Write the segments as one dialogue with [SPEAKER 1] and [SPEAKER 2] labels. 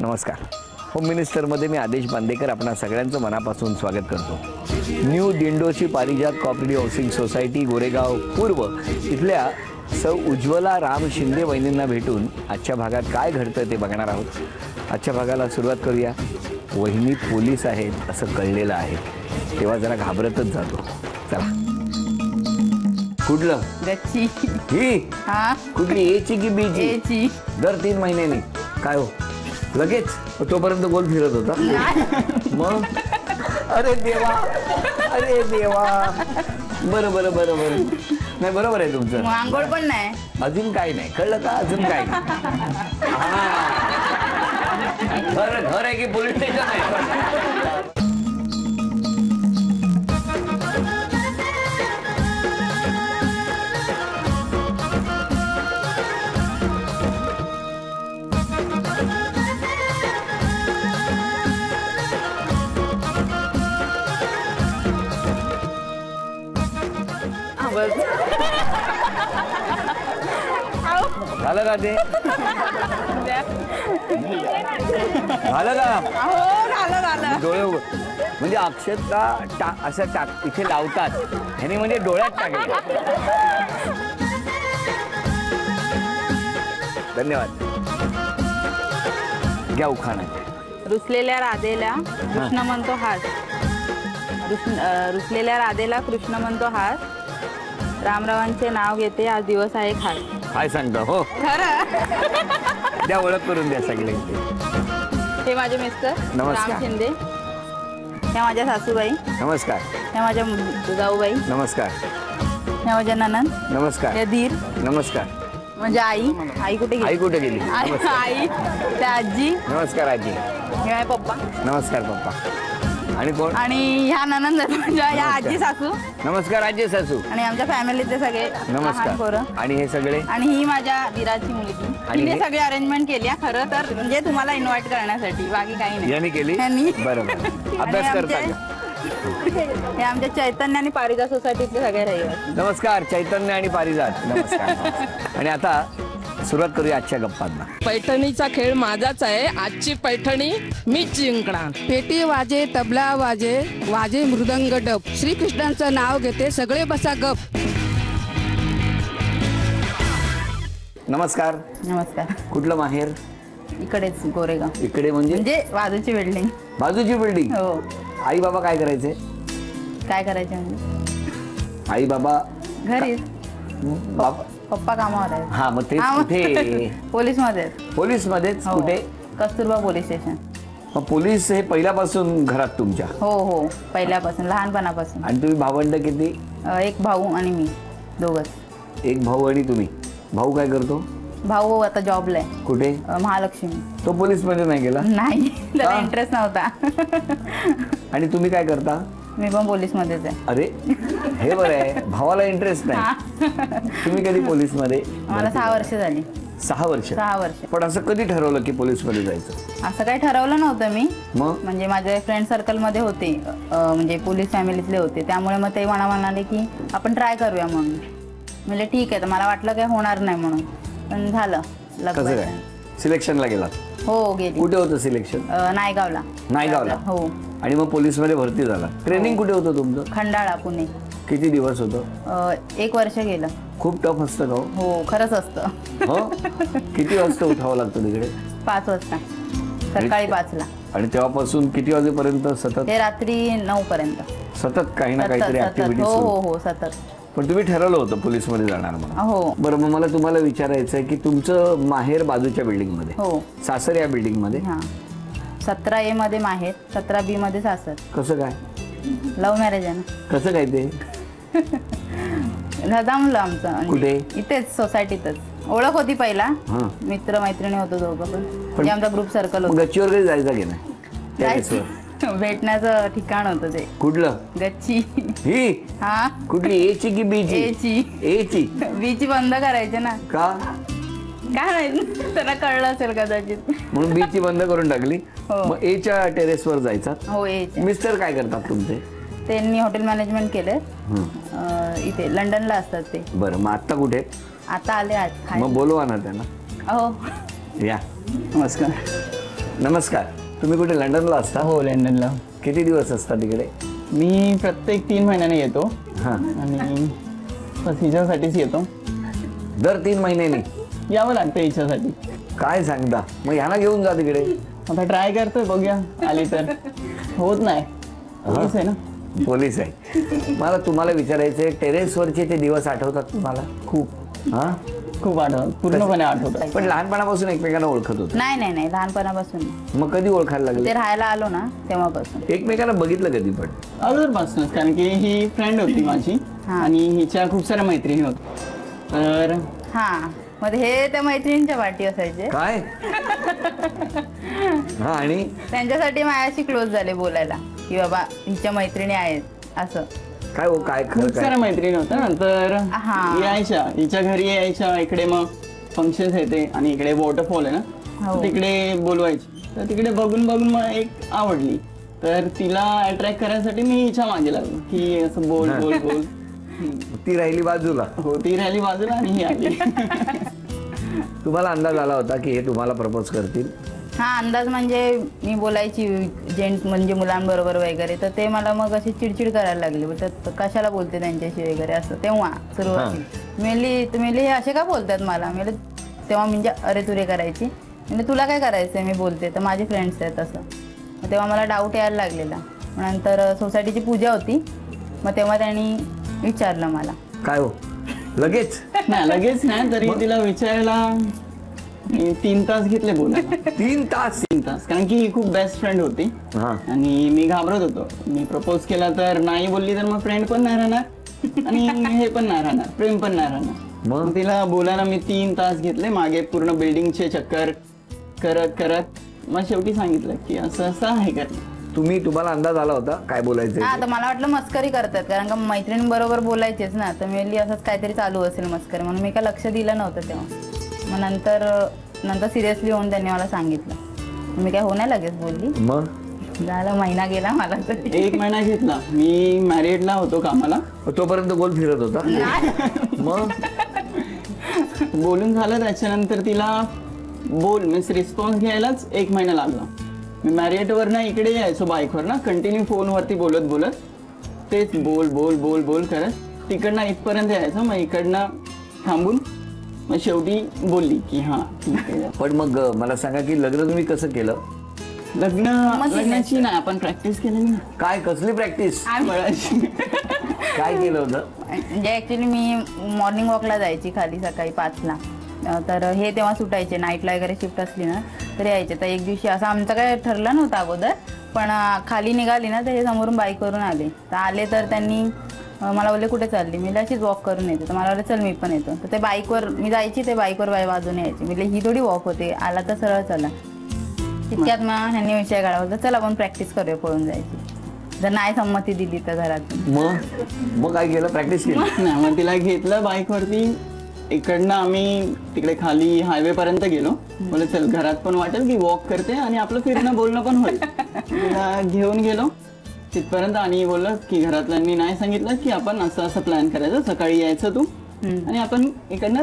[SPEAKER 1] नमस्कार. होम मिनिस्टरमध्ये मी आदेश बांदेकर आपणा सगळ्यांचं मनापासून स्वागत करतो. न्यू दिंडोशी पारिजात कोऑपरेटिव्ह हाऊसिंग सोसायटी गोरेगाव पूर्व इथल्या सौ उज्ज्वला राम शिंदे वहिनींना भेटून आजच्या भागात काय घडतं ते बघणार आहोत. आजच्या भागाला सुरुवात करूया. वहिनी पोलीस आहेत असं कळलेलं आहे, तेव्हा जरा घाबरतच जातो. चला. कुठलं?
[SPEAKER 2] गच्ची.
[SPEAKER 1] ही
[SPEAKER 2] हा
[SPEAKER 1] कुठली? एची की बीची?
[SPEAKER 2] एची.
[SPEAKER 1] दर 3 महिन्यांनी. काय हो लगेच? तोपर्यंत गोल फिरत होता मग? अरे देवा, अरे देवा. बरं बरं बरं बरं. नाही बरोबर आहे तुमचं.
[SPEAKER 2] आंघोळ पण नाही.
[SPEAKER 1] अजून काय नाही कळलं का? अजून काय नाही. घर आहे की पोलीस स्टेशन आहे? झालं का ते? झालं का?
[SPEAKER 2] झालं.
[SPEAKER 1] डोळे म्हणजे अक्षरशः असं टाक इथे लावतात ह्याने, म्हणजे डोळ्यात टाकले. धन्यवाद. घ्या उखाणा.
[SPEAKER 2] रुसलेल्या राधेला कृष्ण म्हणतो हास. रुसलेल्या राधेला कृष्ण म्हणतो हास. रामरावांचे नाव घेते, आज दिवस आहे खास.
[SPEAKER 1] काय सांगता हो?
[SPEAKER 2] खरं.
[SPEAKER 1] द्या ओळख करून द्या सगळे.
[SPEAKER 2] हे माझे मिस्टर
[SPEAKER 1] नमस्कार.
[SPEAKER 2] राम शिंदे. ह्या माझ्या सासूबाई.
[SPEAKER 1] नमस्कार.
[SPEAKER 2] ह्या माझ्या जाऊबाई.
[SPEAKER 1] नमस्कार.
[SPEAKER 2] ह्या माझ्या ननंद.
[SPEAKER 1] नमस्कार.
[SPEAKER 2] हे धीर.
[SPEAKER 1] नमस्कार.
[SPEAKER 2] म्हणजे आई. आई कुठे गेली?
[SPEAKER 1] आई कुठे गेली?
[SPEAKER 2] आई. त्या आजी.
[SPEAKER 1] नमस्कार आजी.
[SPEAKER 2] हे आहे पप्पा.
[SPEAKER 1] नमस्कार पप्पा. आणि कोण?
[SPEAKER 2] आणि ह्या ननंद म्हणजे ह्या आजी सासू.
[SPEAKER 1] नमस्कार आजी सासू.
[SPEAKER 2] आणि आमच्या फॅमिलीचे सगळे लहान पोरं.
[SPEAKER 1] आणि हे सगळे?
[SPEAKER 2] आणि ही माझ्या दिराची मुलगी. तिने सगळी अरेंजमेंट केली खरं तर, म्हणजे तुम्हाला इन्व्हाइट करण्यासाठी, बाकी काही नाही.
[SPEAKER 1] यांनी केली? बरोबर. अभ्यास करता का?
[SPEAKER 2] हे आमच्या चैतन्य आणि पारिजात सोसायटीतले सगळे रहिवासी.
[SPEAKER 1] नमस्कार चैतन्य आणि पारिजात. नमस्कार. आणि आता सुरुवात करूया आजच्या गप्पांना.
[SPEAKER 3] पैठणीचा खेळ माझाच आहे. आजची पैठणी मीच जिंकणार.
[SPEAKER 4] पेटी वाजे, तबला वाजे, वाजे मृदंग डब. श्रीकृष्णांचं नाव घेते, सगळे बसा गप.
[SPEAKER 1] नमस्कार.
[SPEAKER 2] नमस्कार.
[SPEAKER 1] कुठलं माहेर?
[SPEAKER 2] इकडेच गोरेगाव.
[SPEAKER 1] इकडे म्हणजे
[SPEAKER 2] बाजूची बिल्डिंग.
[SPEAKER 1] बाजूची बिल्डिंग.
[SPEAKER 2] हो.
[SPEAKER 1] आई बाबा काय करायचे?
[SPEAKER 2] काय करायचे म्हणजे?
[SPEAKER 1] आई बाबा
[SPEAKER 2] घरी.
[SPEAKER 1] बाबा
[SPEAKER 2] पप्पा कामावर आहे.
[SPEAKER 1] हा मग तेच कुठे?
[SPEAKER 2] पोलीस मध्ये.
[SPEAKER 1] पोलीस मध्येच? कुठे?
[SPEAKER 2] Kasturba police station.
[SPEAKER 1] मग पोलीस हे पहिल्यापासून घरात तुमच्या?
[SPEAKER 2] हो हो, पहिल्यापासून, लहानपणापासून.
[SPEAKER 1] आणि तुम्ही भावंड किती?
[SPEAKER 2] एक भाऊ आणि मी, दोघच.
[SPEAKER 1] एक भाऊ आणि तुम्ही. भाऊ काय करतो?
[SPEAKER 2] भाऊ आता जॉबला आहे.
[SPEAKER 1] कुठे?
[SPEAKER 2] महालक्ष्मी.
[SPEAKER 1] तो पोलीस मध्ये नाही गेला?
[SPEAKER 2] नाही, त्याला इंटरेस्ट नव्हता.
[SPEAKER 1] आणि तुम्ही काय करता?
[SPEAKER 2] मी पण पोलीस मध्येच आहे.
[SPEAKER 1] अरे हे बरं आहे, भावाला इंटरेस्ट नाही. तुम्ही कधी पोलीस मध्ये?
[SPEAKER 2] मला 6 वर्ष झाली.
[SPEAKER 1] 6 वर्ष?
[SPEAKER 2] 6 वर्ष.
[SPEAKER 1] पण असं कधी ठरवलं की पोलीस मध्ये जायचं?
[SPEAKER 2] असं काही ठरवलं नव्हतं मी.
[SPEAKER 1] मग
[SPEAKER 2] म्हणजे माझे फ्रेंड सर्कल मध्ये होते, म्हणजे पोलीस फॅमिलीतले होते, त्यामुळे मग ते म्हणाले की आपण ट्राय करूया म्हणून. म्हणजे ठीक आहे, तर मला वाटलं काय होणार नाही म्हणून, पण झालं.
[SPEAKER 1] कसं काय? सिलेक्शनला गेलात?
[SPEAKER 2] हो गेली.
[SPEAKER 1] कुठे होतं सिलेक्शन?
[SPEAKER 2] नायगावला.
[SPEAKER 1] नायगावला?
[SPEAKER 2] हो.
[SPEAKER 1] आणि मग पोलीस मध्ये भरती झाला. ट्रेनिंग कुठे होतं तुमचं?
[SPEAKER 2] खंडाळा, पुणे.
[SPEAKER 1] किती दिवस होतं?
[SPEAKER 2] 1 वर्ष गेलं.
[SPEAKER 1] खूप टफ असतं का?
[SPEAKER 2] हो खरंच असतं.
[SPEAKER 1] हो. किती वाजता उठावं लागतं तिकडे?
[SPEAKER 2] 5 वाजता, सकाळी 5ला.
[SPEAKER 1] आणि तेव्हापासून किती वाजेपर्यंत सतत?
[SPEAKER 2] ते रात्री 9 पर्यंत.
[SPEAKER 1] सतत काही ना काहीतरी ऍक्टिव्हिटी?
[SPEAKER 2] हो हो हो, सतत.
[SPEAKER 1] पण तुम्ही ठरवलं होतं पोलीस मध्ये जाणार म्हणून?
[SPEAKER 2] हो.
[SPEAKER 1] बरं, मग मला तुम्हाला विचारायचं आहे की तुमचं माहेर बाजूच्या बिल्डिंग मध्ये,
[SPEAKER 2] हो,
[SPEAKER 1] सासर या बिल्डिंग मध्ये?
[SPEAKER 2] हा. 17A मध्ये माहेर, 17B मध्ये सासर.
[SPEAKER 1] कसं काय?
[SPEAKER 2] लव्ह मॅरेज आहे ना.
[SPEAKER 1] कसं काय ते?
[SPEAKER 2] जमलं आमचं.
[SPEAKER 1] कुठे?
[SPEAKER 2] इथेच सोसायटीतच. ओळख होती पहिला, मित्र मैत्रिणी होतो दोघं पण. म्हणजे आमचा ग्रुप सर्कल होता.
[SPEAKER 1] गच्चीवर कधी जायचं की नाही?
[SPEAKER 2] भेटण्याचं ठिकाण होतं ते.
[SPEAKER 1] कुठलं?
[SPEAKER 2] गच्ची.
[SPEAKER 1] ही
[SPEAKER 2] हा.
[SPEAKER 1] कुठली? एची की बीची?
[SPEAKER 2] एची.
[SPEAKER 1] एची.
[SPEAKER 2] बीची बंद करायचे ना.
[SPEAKER 1] का?
[SPEAKER 2] काय माहिती, त्याला कळलं असेल कदाचित,
[SPEAKER 1] म्हणून बीची बंद करून टाकली.
[SPEAKER 2] हो.
[SPEAKER 1] मग एच्या टेरेसवर जायचा?
[SPEAKER 2] हो. एच्या.
[SPEAKER 1] मिस्टर काय करतात तुमचे?
[SPEAKER 2] त्यांनी हॉटेल मॅनेजमेंट केले. इथे लंडनला असतात ते.
[SPEAKER 1] बरं, मग आता कुठे?
[SPEAKER 2] आता आले आज.
[SPEAKER 1] मग बोलवा ना त्यांना.
[SPEAKER 2] हो.
[SPEAKER 1] या.
[SPEAKER 5] नमस्कार.
[SPEAKER 1] नमस्कार. तुम्ही कुठे लंडनला असता?
[SPEAKER 5] हो लंडनला.
[SPEAKER 1] किती दिवस असता तिकडे?
[SPEAKER 5] मी प्रत्येक 3 महिन्याने येतो
[SPEAKER 1] हां.
[SPEAKER 5] आणि बस हिच्यासाठीच येतो.
[SPEAKER 1] दर 3 महिन्यांनी
[SPEAKER 5] यावं लागतं हिच्यासाठी.
[SPEAKER 1] काय सांगता? मग ह्याला घेऊन जा तिकडे.
[SPEAKER 5] आता ट्राय करतोय, बघूया आली तर. होत नाही, पोलीस आहे ना.
[SPEAKER 1] पोलीस आहे. मला तुम्हाला विचारायचंय, टेरेसवरचे ते दिवस आठवतात तुम्हाला?
[SPEAKER 5] खूप
[SPEAKER 1] हां.
[SPEAKER 5] खूप आठवत, पूर्णपणे आठवत.
[SPEAKER 1] पण लहानपणापासून एकमेकांना ओळखत होतो.
[SPEAKER 2] नाही नाही नाही, लहानपणापासून
[SPEAKER 1] मग कधी ओळखायला
[SPEAKER 2] ते
[SPEAKER 1] लागले?
[SPEAKER 2] राहायला आलो ना तेव्हापासून.
[SPEAKER 1] एकमेकांना बघितलं कधी पण?
[SPEAKER 5] अगोदरपासूनच, कारण की ही फ्रेंड होती माझी
[SPEAKER 2] हा.
[SPEAKER 5] आणि हिच्या खूप साऱ्या मैत्रिणी होत्या. तर
[SPEAKER 2] हा, मग हे त्या मैत्रिणींच्या पाठी असायचे.
[SPEAKER 1] काय? हा, आणि
[SPEAKER 2] त्यांच्यासाठी माझ्याशी क्लोज झाले बोलायला की बाबा हिच्या मैत्रिणी आहेत असं.
[SPEAKER 1] काय हो, काय खरं
[SPEAKER 5] खूप
[SPEAKER 1] काय?
[SPEAKER 5] साऱ्या मैत्रिणी होत्या ना, तर
[SPEAKER 2] हा.
[SPEAKER 5] यायच्या हिच्या घरी, यायच्या इकडे. मग फंक्शन्स येते आणि इकडे वॉटरफॉल आहे ना,
[SPEAKER 2] हो.
[SPEAKER 5] तर तिकडे बोलवायची. तर तिकडे बघून बघून मग एक आवडली. तर तिला अट्रॅक्ट करायसाठी मी हिच्या मागे लागलो की असं बोल बोल बोल.
[SPEAKER 1] ती राहिली बाजूला.
[SPEAKER 5] हो, ती राहिली बाजूला आणि ही आली.
[SPEAKER 1] तुम्हाला अंदाज आला होता की हे तुम्हाला प्रपोज करतील?
[SPEAKER 2] हा, अंदाज म्हणजे मी बोलायची जेंट्स म्हणजे मुलांबरोबर वगैरे, तर ते मला मग अशी चिडचिड करायला लागली. बोलतात कशाला बोलते त्यांच्याशी वगैरे असं. तेव्हा सुरुवाती मेली हे असे का बोलतात मला. मेले तेव्हा म्हणजे अरे तुरे करायची. म्हणजे तुला काय करायचंय, मी बोलते तर माझी फ्रेंड्स आहेत असं. मग तेव्हा मला डाऊट यायला लागलेला. मग नंतर सोसायटीची पूजा होती, मग तेव्हा त्यांनी विचारलं मला.
[SPEAKER 1] काय हो, लगेच?
[SPEAKER 5] नाही, लगेच नाही. तरी तिला विचारायला 3 तास घेतले बोलायला.
[SPEAKER 1] 3 तास?
[SPEAKER 5] 3 तास, कारण की ही खूप बेस्ट फ्रेंड होती.
[SPEAKER 1] हा.
[SPEAKER 5] आणि मी घाबरत होतो. मी प्रपोज केला तर नाही बोलली तर मग फ्रेंड पण नाही राहणार आणि हे पण नाही राहणार, प्रेम पण नाही राहणार. मग तिला बोलायला मी 3 तास घेतले. मागे पूर्ण बिल्डिंगचे चक्कर करत करत मग शेवटी सांगितलं की असं असं आहे का.
[SPEAKER 1] तुम्हाला अंदाज आला होता काय बोलायचं?
[SPEAKER 2] हा, तर मला वाटलं मस्करी करतात, कारण का मैत्रिणींबरोबर बोलायचेच ना. तर मी असंच काहीतरी चालू असेल मस्करी, म्हणून मी काय लक्ष दिलं नव्हतं तेव्हा. मग नंतर सिरियसली होऊन त्यांनी मला सांगितलं. मी काय हो नाही लगेच बोलली.
[SPEAKER 1] मग
[SPEAKER 2] झालं, महिना गेला मला तरी.
[SPEAKER 5] 1 महिना घेतला. मी मॅरिडला होतो कामाला.
[SPEAKER 1] तोपर्यंत गोल फिरत होता. मग
[SPEAKER 5] बोलून झालं. त्याच्यानंतर तिला मीन्स रिस्पॉन्स घ्यायलाच 1 महिना लागला. मी मॅरिएटवर ना इकडे यायचो बाईकवर ना, कंटिन्यू फोनवरती बोलत बोलत तेच बोल बोल बोल बोल करत तिकडनं इथपर्यंत यायचं. मग इकडनं थांबून मग शेवटी बोलली की हा ठीक आहे.
[SPEAKER 1] पण मग मला सांगा की लग्न तुम्ही कसं केलं?
[SPEAKER 5] लग्नाची नाही, आपण प्रॅक्टिस केलेली ना.
[SPEAKER 1] काय, कसली प्रॅक्टिस?
[SPEAKER 5] बळाची.
[SPEAKER 1] काय केलं होतं?
[SPEAKER 2] म्हणजे ऍक्च्युली मी मॉर्निंग वॉकला जायची खाली सकाळी 5ला. तर हे तेव्हा सुटायचे, नाईटला वगैरे शिफ्ट असली ना तर यायचे. तर एक दिवशी असं आमचं काय ठरलं नव्हतं अगोदर, पण खाली निघाली ना तर हे समोरून बाईकवरून आले तर त्यांनी मला बोलले कुठे चालली. मी अशीच वॉक करून येते. तर मला बोलले चल मी पण येतो. तर ते बाईकवर मी जायची, ते बाईकवर बाजूने यायची. मी ही थोडी वॉक होते, आला तर सरळ चला. तितक्यात मग ह्यांनी विषय काढला, होता चल आपण प्रॅक्टिस करूया पळून जायची. जर नाही संमती दिली तर घरात.
[SPEAKER 1] मग काय केलं? प्रॅक्टिस केली?
[SPEAKER 5] नाही, मग तिला घेतलं बाईकवरती. इकडनं आम्ही तिकडे खाली हायवे पर्यंत गेलो. बोले चल घरात पण वाटेल की वॉक करते आणि आपलं फिरणं बोलणं पण होईल. तिला घेऊन गेलो तिथपर्यंत आणि बोललं की घरातल्यांनी नाही सांगितलं की आपण असं असं प्लॅन करायचं, सकाळी यायचं तू आणि आपण इकडनं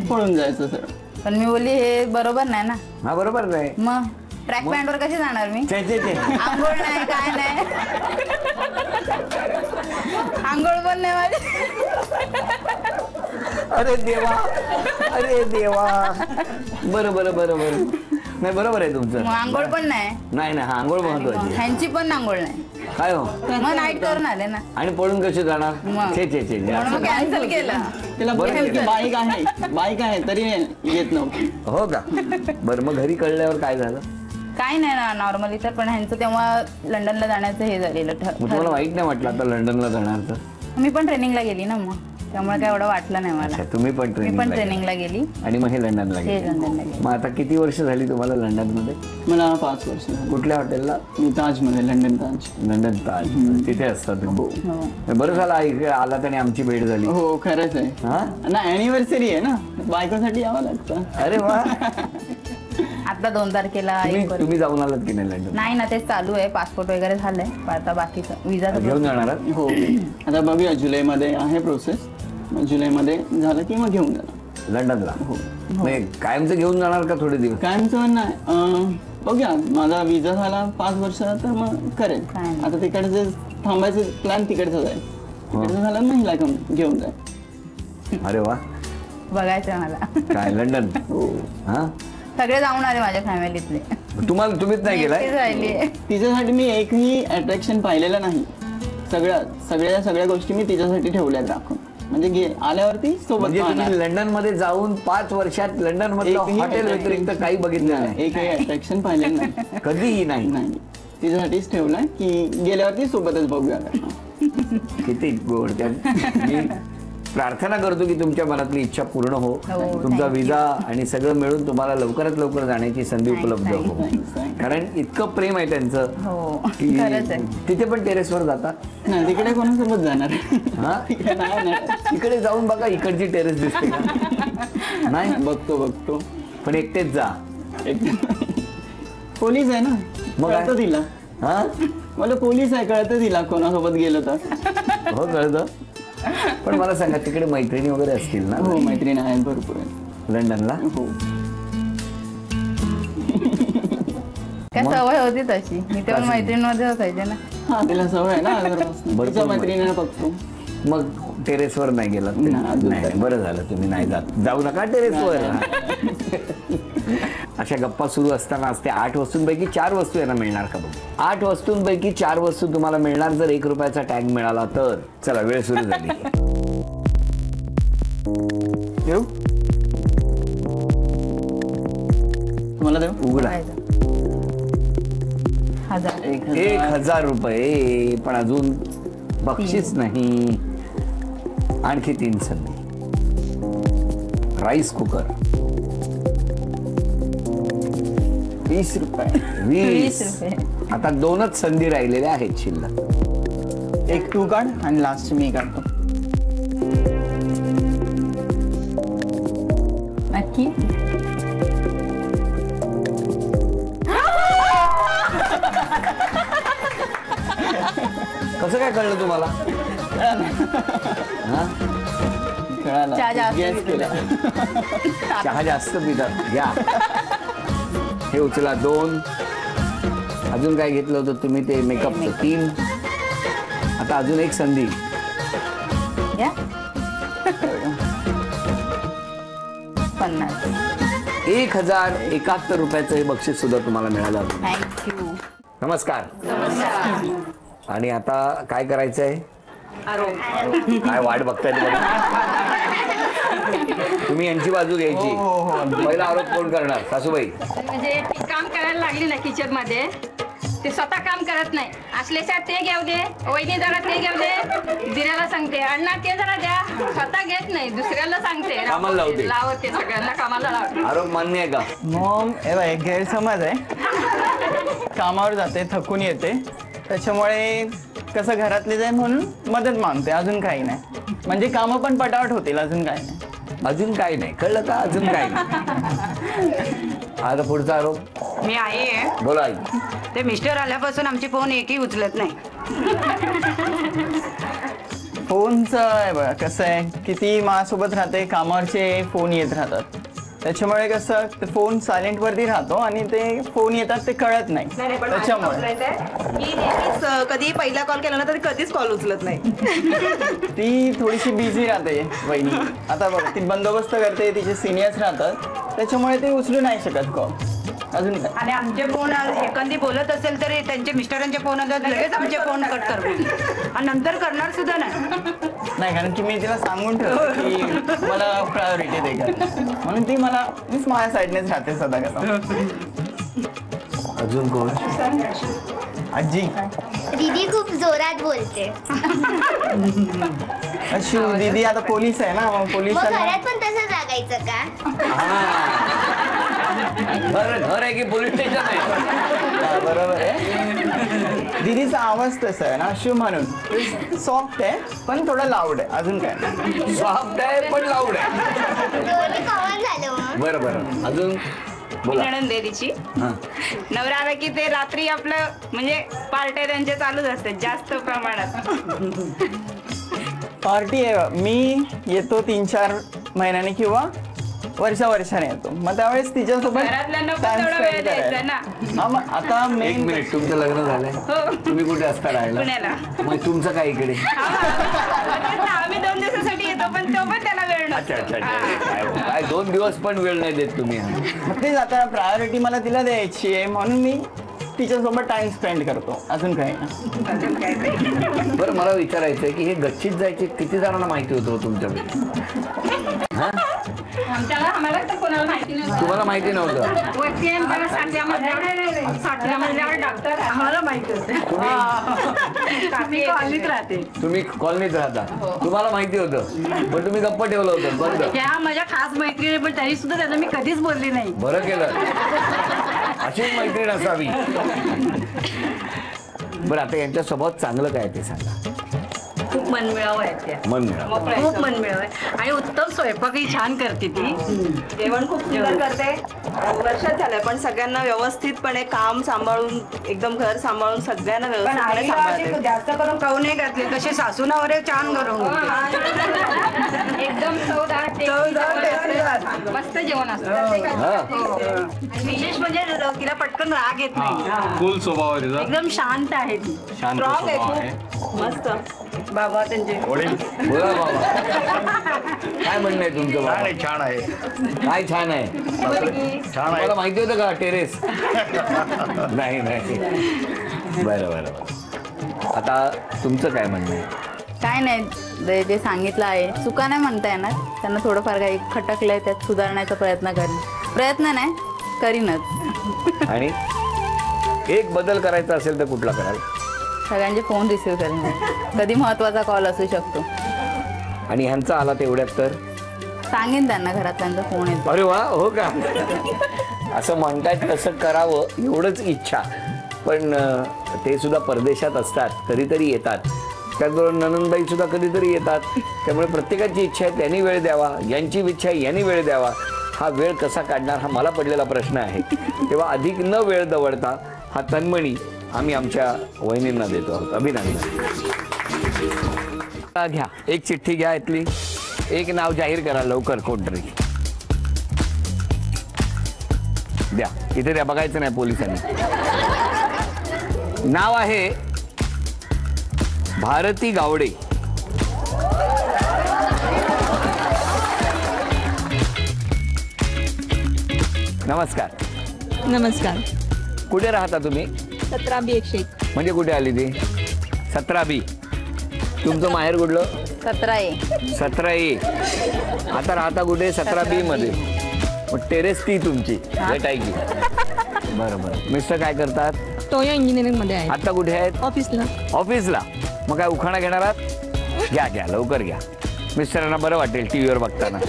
[SPEAKER 5] पळून जायचं सर.
[SPEAKER 2] पण मी बोलली हे बरोबर नाही ना.
[SPEAKER 1] हा, बरोबर नाही.
[SPEAKER 2] मग ट्रॅक पॅन्टवर कशी जाणार मी?
[SPEAKER 1] छे.
[SPEAKER 2] आंघोळ नाही, काय नाही, आंघोळ पण नाही माझी.
[SPEAKER 1] अरे देवा. बरं. नाही, बरोबर आहे तुमचं.
[SPEAKER 2] मग आंघोळ पण नाही.
[SPEAKER 1] नाही, हा आंघोळ महत्वाची.
[SPEAKER 2] ह्यांची पण आंघोळ नाही.
[SPEAKER 1] काय हो?
[SPEAKER 2] मग नाईट करून आले ना.
[SPEAKER 1] आणि पळून कसे जाणार?
[SPEAKER 2] मग.
[SPEAKER 1] छे.
[SPEAKER 2] म्हणून कॅन्सल केलं.
[SPEAKER 5] तिला बोलतो की बाईक आहे तरी येत नव्हती.
[SPEAKER 1] हो का? बरं, मग घरी कळल्यावर काय झालं?
[SPEAKER 2] काय नाही ना, नॉर्मली तर. पण ह्यांचं तेव्हा लंडनला जाण्याचं हे झालेलं
[SPEAKER 1] मग तुम्हाला वाईट नाही वाटलं आता लंडनला जाणार तर?
[SPEAKER 2] मी पण ट्रेनिंगला गेली ना, मग त्यामुळे काय एवढं वाटलं नाही मला.
[SPEAKER 1] अच्छा, तुम्ही पण
[SPEAKER 2] मी पण ट्रेनिंगला गेली.
[SPEAKER 1] आणि मग हे लंडनला
[SPEAKER 2] हे
[SPEAKER 1] गेले.
[SPEAKER 2] लंडनला गेली.
[SPEAKER 1] मग आता किती वर्ष झाली तुम्हाला लंडनमध्ये?
[SPEAKER 5] मला 5 वर्ष झाली.
[SPEAKER 1] कुठल्या हॉटेलला?
[SPEAKER 5] मी ताजमध्ये, लंडन ताज.
[SPEAKER 1] लंडन ताज. तिथे असता तुम्ही?
[SPEAKER 2] हो.
[SPEAKER 1] बरं झालं इकडे आलात आणि आमची भेट झाली.
[SPEAKER 5] हो, खरंच आहे.
[SPEAKER 1] हा,
[SPEAKER 5] ना अॅनिव्हर्सरी आहे ना, बायकोसाठी यावं लागतं.
[SPEAKER 1] अरे वा.
[SPEAKER 2] आता 2 तारखेला
[SPEAKER 1] तुम्ही जाऊन आलात की नाही लंडन?
[SPEAKER 2] नाही ना, तेच चालू आहे. पासपोर्ट वगैरे झालंय, पण आता बाकीचं विजा
[SPEAKER 1] घेऊन जाणार आहात?
[SPEAKER 5] हो, आता बघूया जुलैमध्ये आहे प्रोसेस. मग जुलैमध्ये झालं की मग घेऊन जाणार.
[SPEAKER 1] लंडनला म्हणजे कायमचं घेऊन जाणार का थोडे दिवस?
[SPEAKER 5] कायमचं नाही, बघूया माझा विजा झाला 5 वर्षाचा तर मग करेल. आता तिकडचे थांबायचं प्लॅन तिकडचं आहे. तिकडचं झालं महिला घेऊन जाईल.
[SPEAKER 1] अरे वा,
[SPEAKER 2] बघायचं मला.
[SPEAKER 1] काय लंडन? हा,
[SPEAKER 2] सगळे जाऊन आले माझ्या फॅमिलीतले.
[SPEAKER 1] तुम्हीच नाही गेलाय?
[SPEAKER 2] एकटीच राहिली.
[SPEAKER 5] तिच्यासाठी मी एकही अट्रॅक्शन पाहिलेलं नाही. सगळ्या गोष्टी मी तिच्यासाठी ठेवल्यात राखून, म्हणजे आल्यावरती सोबत
[SPEAKER 1] म्हणजे
[SPEAKER 5] पाहणार.
[SPEAKER 1] तुम्ही लंडन मध्ये जाऊन 5 वर्षात लंडन मधलं
[SPEAKER 5] एकही
[SPEAKER 1] हॉटेल
[SPEAKER 5] attraction-
[SPEAKER 1] व्यतिरिक्त काही बघितलं नाही?
[SPEAKER 5] एकही अट्रॅक्शन पाहिलेलं नाही.
[SPEAKER 1] कधीही नाही.
[SPEAKER 5] नाही, तिच्यासाठीच ठेवलाय की गेल्यावरती सोबतच बघूया.
[SPEAKER 1] किती गोड. मी प्रार्थना करतो की तुमच्या मनातली इच्छा पूर्ण हो, तुमचा विजा आणि सगळं मिळून तुम्हाला लवकरात लवकर जाण्याची संधी उपलब्ध हो. कारण इतकं प्रेम आहे त्यांचं की
[SPEAKER 2] खरंच आहे.
[SPEAKER 1] तिथे पण टेरेसवर जातात.
[SPEAKER 5] नाही, तिकडे कोणासोबत जाणार?
[SPEAKER 1] हा,
[SPEAKER 5] तिकडे नाही.
[SPEAKER 1] तिकडे जाऊन बघा इकडची टेरेस दिसते का? नाही,
[SPEAKER 5] बघतो
[SPEAKER 1] पण एकटेच जा.
[SPEAKER 5] पोलीस आहे ना,
[SPEAKER 1] मग
[SPEAKER 5] कळतं तिला.
[SPEAKER 1] हा,
[SPEAKER 5] मला पोलीस आहे, कळतं तिला कोणासोबत गेलो तर.
[SPEAKER 1] हो कळतं. पण मला सांगा, तिकडे मैत्रिणी वगैरे असतील ना?
[SPEAKER 5] हो, मैत्रीण आहेत भरपूर आहेत
[SPEAKER 1] लंडनला.
[SPEAKER 5] हो.
[SPEAKER 2] काय सवय होती तशी. मी तेव्हा मैत्रिणीमध्ये असायचे ना.
[SPEAKER 5] हा, तिला सवय आहे ना अगोदरपासून.
[SPEAKER 1] भरपूर
[SPEAKER 5] तिच्या मैत्रिणीला बघतो.
[SPEAKER 1] मग टेरेसवर नाही गेलात?
[SPEAKER 5] नाही, अजून
[SPEAKER 1] नाही, बरं झालं तुम्ही नाही जात. जाऊ नका टेरेसवर. अशा गप्पा सुरू असताना असते 8 वस्तूंपैकी 4 वस्तू यांना मिळणार का? बघ, 8 वस्तूंपैकी 4 वस्तू तुम्हाला मिळणार जर 1 रुपयाचा टॅग मिळाला तर. चला, वेळ सुरू झाली.
[SPEAKER 5] देऊ तुम्हाला देऊ.
[SPEAKER 1] उघडा.
[SPEAKER 2] 1000.
[SPEAKER 1] 1000 रुपये. पण अजून बक्षीस नाही. आणखी 3 संधी. राईस कुकर
[SPEAKER 5] 20 रुपये.
[SPEAKER 1] 20.
[SPEAKER 2] रुपये.
[SPEAKER 1] आता 2च संधी राहिलेल्या आहेत शिल्लक.
[SPEAKER 5] एक तू काढ आणि लास्ट मी काढतो.
[SPEAKER 2] नक्की.
[SPEAKER 1] कसं काय कळलं तुम्हाला? हा,
[SPEAKER 5] कळाला.
[SPEAKER 2] चहा जास्त
[SPEAKER 5] Guess केला.
[SPEAKER 1] चहा जास्त पितात. घ्या, हे उचला 2. अजून काय घेतलं होतं तुम्ही? ते मेकअपचं 3. आता अजून 1 संधी.
[SPEAKER 2] या. 50.
[SPEAKER 1] 1071 रुपयाचं हे बक्षीस सुद्धा तुम्हाला मिळालं.
[SPEAKER 2] थँक्यू.
[SPEAKER 1] नमस्कार. आणि आता काय करायचंय? काय वाट बघताय तुम्ही? यांची बाजू घ्यायची. पहिला आरोप कोण करणार? सासूबाई.
[SPEAKER 6] म्हणजे ती काम करायला लागली ना किचन मध्ये, ते स्वतः काम करत नाही. असल्याच्या ते घेऊ दे, वहिनी जरा ते घेऊ दे, दिराला सांगते अण्णा ते जरा द्या, स्वतः घेत नाही, दुसऱ्याला सांगते.
[SPEAKER 1] कामाला लावते.
[SPEAKER 6] लावते, सगळ्यांना कामाला लावते.
[SPEAKER 1] आरोप मान्य आहे का?
[SPEAKER 5] मॉम एक गैरसमज आहे. कामावर जाते, थकून येते, त्याच्यामुळे कसं घरातले जाईल म्हणून मदत मागते. अजून काही नाही. म्हणजे कामं पण पटावट होतील. अजून काही नाही.
[SPEAKER 1] अजून काही नाही. कळलं का? अजून काही नाही. आता पुढचा आरोप.
[SPEAKER 7] मी आई आहे.
[SPEAKER 1] बोला आई.
[SPEAKER 7] ते मिस्टर आल्यापासून आमची फोन एकही उचलत नाही.
[SPEAKER 5] फोनचं आहे बघा कसं आहे, किती माझ्यासोबत राहते, कामावरचे फोन येत राहतात. त्याच्यामुळे कसं ते फोन सायलेंट वरती राहतो आणि ते फोन येतात ते कळत नाही. त्याच्यामुळे
[SPEAKER 7] मी नेहमीच कधी पहिला कॉल केला ना तर कधीच कॉल उचलत नाही.
[SPEAKER 5] ती थोडीशी बिझी राहते वहिनी. आता बघ, ती बंदोबस्त करते, तिचे सिनियर्स राहतात, त्याच्यामुळे ते उचलू नाही शकत कॉल. अजून काय?
[SPEAKER 7] आणि आमचे फोन एखादी बोलत असेल तरी त्यांचे मिस्टरांचे फोन लगेच आमचे फोन कट करतील आणि नंतर करणार सुद्धा
[SPEAKER 5] नाही. कारण की मी तिला सांगून ठेवतो की मला प्रायोरिटी दे का, म्हणून ती मीच माझ्या साईडनेच राहते सदा कसा.
[SPEAKER 1] अजून कोण?
[SPEAKER 5] आजी.
[SPEAKER 8] दीदी खूप जोरात बोलते.
[SPEAKER 5] अशी दीदी आता पोलीस आहे ना, मग
[SPEAKER 8] मग
[SPEAKER 5] पोलिसांना
[SPEAKER 8] घरात पण तसंच वागायचं का?
[SPEAKER 1] घर आहे की पोलीस स्टेशन आहे?
[SPEAKER 5] बरोबर आहे. दीदीचा आवाज तसा आहे ना, अशू म्हणून सॉफ्ट आहे पण थोडा लाऊड आहे. अजून काय?
[SPEAKER 1] सॉफ्ट आहे पण लाऊड आहे.
[SPEAKER 8] दोन्ही कॉमन झालं मग.
[SPEAKER 1] बरं. अजून बोला.
[SPEAKER 6] नणंद देवीची नवरा आला की ते रात्री आपलं म्हणजे पार्ट्या त्यांचे चालूच असतात जास्त प्रमाणात.
[SPEAKER 5] पार्टी आहे. मी येतो 3-4 महिन्याने किंवा वर्षाने येतो. मग त्यावेळेस तिच्यासोबत
[SPEAKER 6] घरातल्यांना पण
[SPEAKER 5] time
[SPEAKER 6] तेवढा
[SPEAKER 5] spend
[SPEAKER 6] वेळ द्यायचा
[SPEAKER 5] करायला.
[SPEAKER 6] ना.
[SPEAKER 5] हा, मग आता
[SPEAKER 1] एक
[SPEAKER 5] मेन
[SPEAKER 1] मिनिट, तुमचं लग्न झालंय? तुम्ही कुठे असता राहायला?
[SPEAKER 6] पुण्याला.
[SPEAKER 1] मग तुमचं काय इकडे?
[SPEAKER 6] आम्ही 2 दिवसासाठी येतो पण तो पण त्याला वेळ
[SPEAKER 1] अच्छा
[SPEAKER 6] नसतो.
[SPEAKER 1] अच्छा अच्छा. काय 2 दिवस पण वेळ नाही देत तुम्ही?
[SPEAKER 5] मग तेच आता प्रायोरिटी मला तिला द्यायची आहे म्हणून मी तिच्यासोबत टाइम स्पेंड करतो. अजून काही नाही.
[SPEAKER 1] बरं, मला विचारायचंय की हे गच्चीत जायचे किती जणांना माहिती होतं तुमच्याकडे? हा?
[SPEAKER 6] आम्हाला तर कोणाला माहिती नव्हतं.
[SPEAKER 1] तुम्हाला माहिती नव्हतं?
[SPEAKER 6] वरती आमच्या सातव्या मजल्यावर डॉक्टर आम्हाला माहिती होतं.
[SPEAKER 7] मी कॉलनीत राहते.
[SPEAKER 1] तुम्ही कॉलनीत राहता, तुम्हाला माहिती होतं पण तुम्ही गप्प ठेवलं होतं बंद.
[SPEAKER 7] त्या माझ्या खास मैत्रिणी पण तरी सुद्धा त्यांना मी कधीच बोलली नाही.
[SPEAKER 1] बरं केलं, अशीच मैत्रीण असावी. बरं, आता यांच्या स्वभावात चांगलं काय ते सांगा.
[SPEAKER 7] खूप मनमिळाव आहे त्या.
[SPEAKER 1] मनमिळाव.
[SPEAKER 7] खूप मनमिळाव आहे आणि उत्तम स्वयंपाकही छान करते ती.
[SPEAKER 9] जेवण खूप सुंदर करते. वर्षात झालंय पण सगळ्यांना व्यवस्थितपणे काम सांभाळून, एकदम घर सांभाळून सगळ्यांना
[SPEAKER 7] पण
[SPEAKER 9] व्यवस्थितपणे
[SPEAKER 7] आईला
[SPEAKER 9] सांभाळते.
[SPEAKER 7] अशी जास्त करून खाऊ नाही घातली. तसे सासूना वगैरे छान करून
[SPEAKER 6] एकदम चवदार
[SPEAKER 7] चवदार.
[SPEAKER 6] मस्त जेवण असतं.
[SPEAKER 1] हा.
[SPEAKER 7] विशेष म्हणजे तिला पटकन राग येत नाही.
[SPEAKER 10] फुल स्वभाव आहे तिचा.
[SPEAKER 7] एकदम शांत आहे ती.
[SPEAKER 10] शांत
[SPEAKER 9] स्ट्रॉंग आहे
[SPEAKER 10] स्वभाव आहे.
[SPEAKER 9] खूप मस्त.
[SPEAKER 7] बाबा त्यांचे
[SPEAKER 10] वडील
[SPEAKER 1] बोला बाबा, काय म्हणणं आहे तुमचं
[SPEAKER 10] छान
[SPEAKER 1] बाबा?
[SPEAKER 10] आहे, छान आहे.
[SPEAKER 1] काय छान आहे?
[SPEAKER 10] छान आहे.
[SPEAKER 1] मला माहिती होतं का टेरेस? नाही नाही. बरं बरं बरं. आता तुमचं काय म्हणणं आहे?
[SPEAKER 2] काय नाही, जे सांगितलं आहे चुका नाही म्हणता येणार. त्यांना थोडंफार काही खटकलंय, त्यात सुधारण्याचा प्रयत्न नाही करीनच.
[SPEAKER 1] आणि एक बदल करायचा असेल तर कुठला कराल?
[SPEAKER 2] सगळ्यांचे फोन रिसिव्ह करेन. कधी महत्वाचा कॉल असू शकतो.
[SPEAKER 1] आणि ह्यांचा आला तेवढ्यात तर
[SPEAKER 2] सांगेन त्यांना, घरातल्यांचा फोन येतो.
[SPEAKER 1] अरे वा, हो का? असं म्हणतात तसं करावं एवढंच इच्छा. पण ते सुद्धा परदेशात असतात, कधीतरी येतात. त्याचबरोबर ननंदबाई सुद्धा कधीतरी येतात. त्यामुळे प्रत्येकाची इच्छा आहे त्यांनी वेळ द्यावा, यांची इच्छा आहे यांनी वेळ द्यावा. हा वेळ कसा काढणार हा मला पडलेला प्रश्न आहे. तेव्हा अधिक न वेळ दवडता हा तन्मणी आम्ही आमच्या वहिनींना देतो आहोत. अभिनंदन. घ्या, एक चिठ्ठी घ्या, इथली एक नाव जाहीर करा लवकर कोणतरी. द्या इथे, द्या, बघायचं नाही पोलिसांनी. नाव आहे भारती गावडे.
[SPEAKER 3] नमस्कार.
[SPEAKER 1] नमस्कार. कुठे राहता तुम्ही?
[SPEAKER 3] 17B 101.
[SPEAKER 1] म्हणजे कुठे आली ती? 17B. तुमचं माहेर कुठलं?
[SPEAKER 2] 17A.
[SPEAKER 1] 17A. आता राहता कुठे? 17B मध्ये. मग टेरेस ती तुमची भेट आहे की? बरं बरं. मिस्टर काय करतात?
[SPEAKER 3] टोयो इंजिनिअरिंग मध्ये आहे.
[SPEAKER 1] आता कुठे आहेत?
[SPEAKER 3] ऑफिसला.
[SPEAKER 1] ऑफिसला. मग काय उखाणा घेणार आहात? घ्या घ्या, लवकर घ्या. मिस्टरांना बरं वाटेल टीव्हीवर बघताना.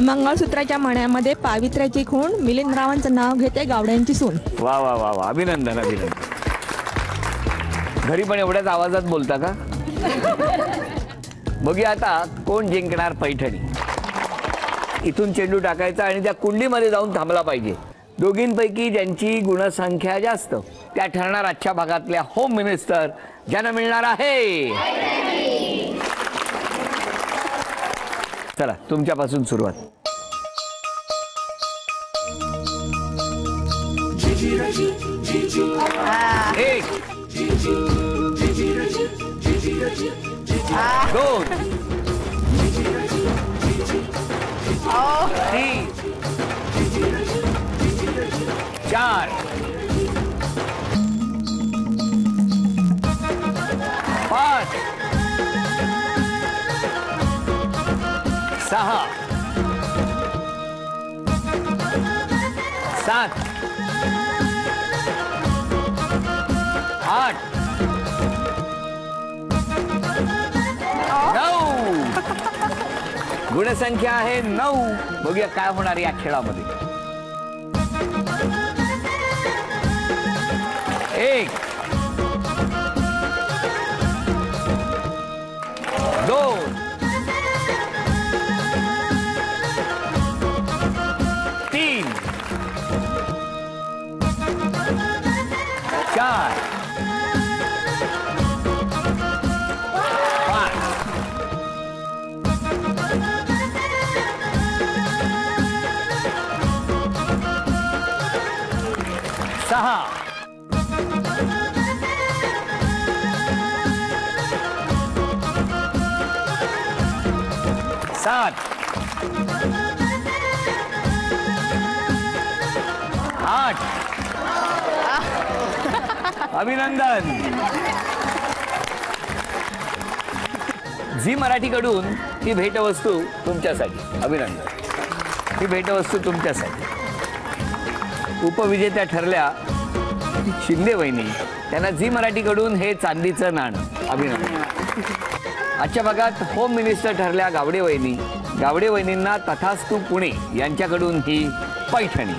[SPEAKER 3] मंगळसूत्राच्या मण्यामध्ये पावित्र्याची खूण, मिलिंदरावांचं नाव घेते गावड्यांची सून.
[SPEAKER 1] वा वा वा वा, अभिनंदन अभिनंदन. घरी पण एवढ्याच आवाजात बोलता का? बघूया आता कोण जिंकणार पैठणी. इथून चेंडू टाकायचा आणि त्या कुंडीमध्ये जाऊन थांबला पाहिजे. दोघींपैकी ज्यांची गुणसंख्या जास्त त्या ठरणार आजच्या भागातल्या होम मिनिस्टर, ज्यांना मिळणार आहे. चला तुमच्यापासून सुरुवात. एक, दोन, तीन, चार, पाच, सहा, सात, आठ, 9. गुणसंख्या आहे 9. बघूया काय होणार या खेळामध्ये. 1, 2, 3, 4, 5, 6 7 8 अभिनंदन. झी मराठीकडून ही भेटवस्तू तुमच्यासाठी. अभिनंदन. ही भेटवस्तू तुमच्यासाठी. उपविजेत्या ठरल्या शिंदे वहिनी. त्यांना झी मराठीकडून हे चांदीचं नाणं. अभिनंदन. आजच्या भागात होम मिनिस्टर ठरल्या गावडे वहिनी. गावडे वहिनींना तथास्तू पुणे यांच्याकडून ही पैठणी.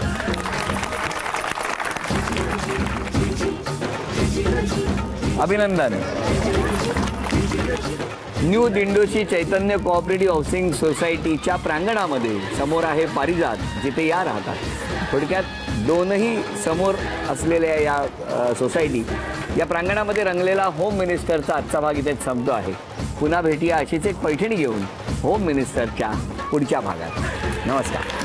[SPEAKER 1] अभिनंदन. न्यू दिंडोशी चैतन्य कोऑपरेटिव्ह हाऊसिंग सोसायटीच्या प्रांगणामध्ये समोर आहे पारिजात, जिथे या राहतात. थोडक्यात दोनही समोर असलेल्या या सोसायटी या प्रांगणामध्ये रंगलेला होम मिनिस्टरचा आजचा भाग इथे संपतो आहे. पुन्हा भेटूया अशीच एक पैठणी घेऊन होम मिनिस्टरच्या पुढच्या भागात. नमस्कार.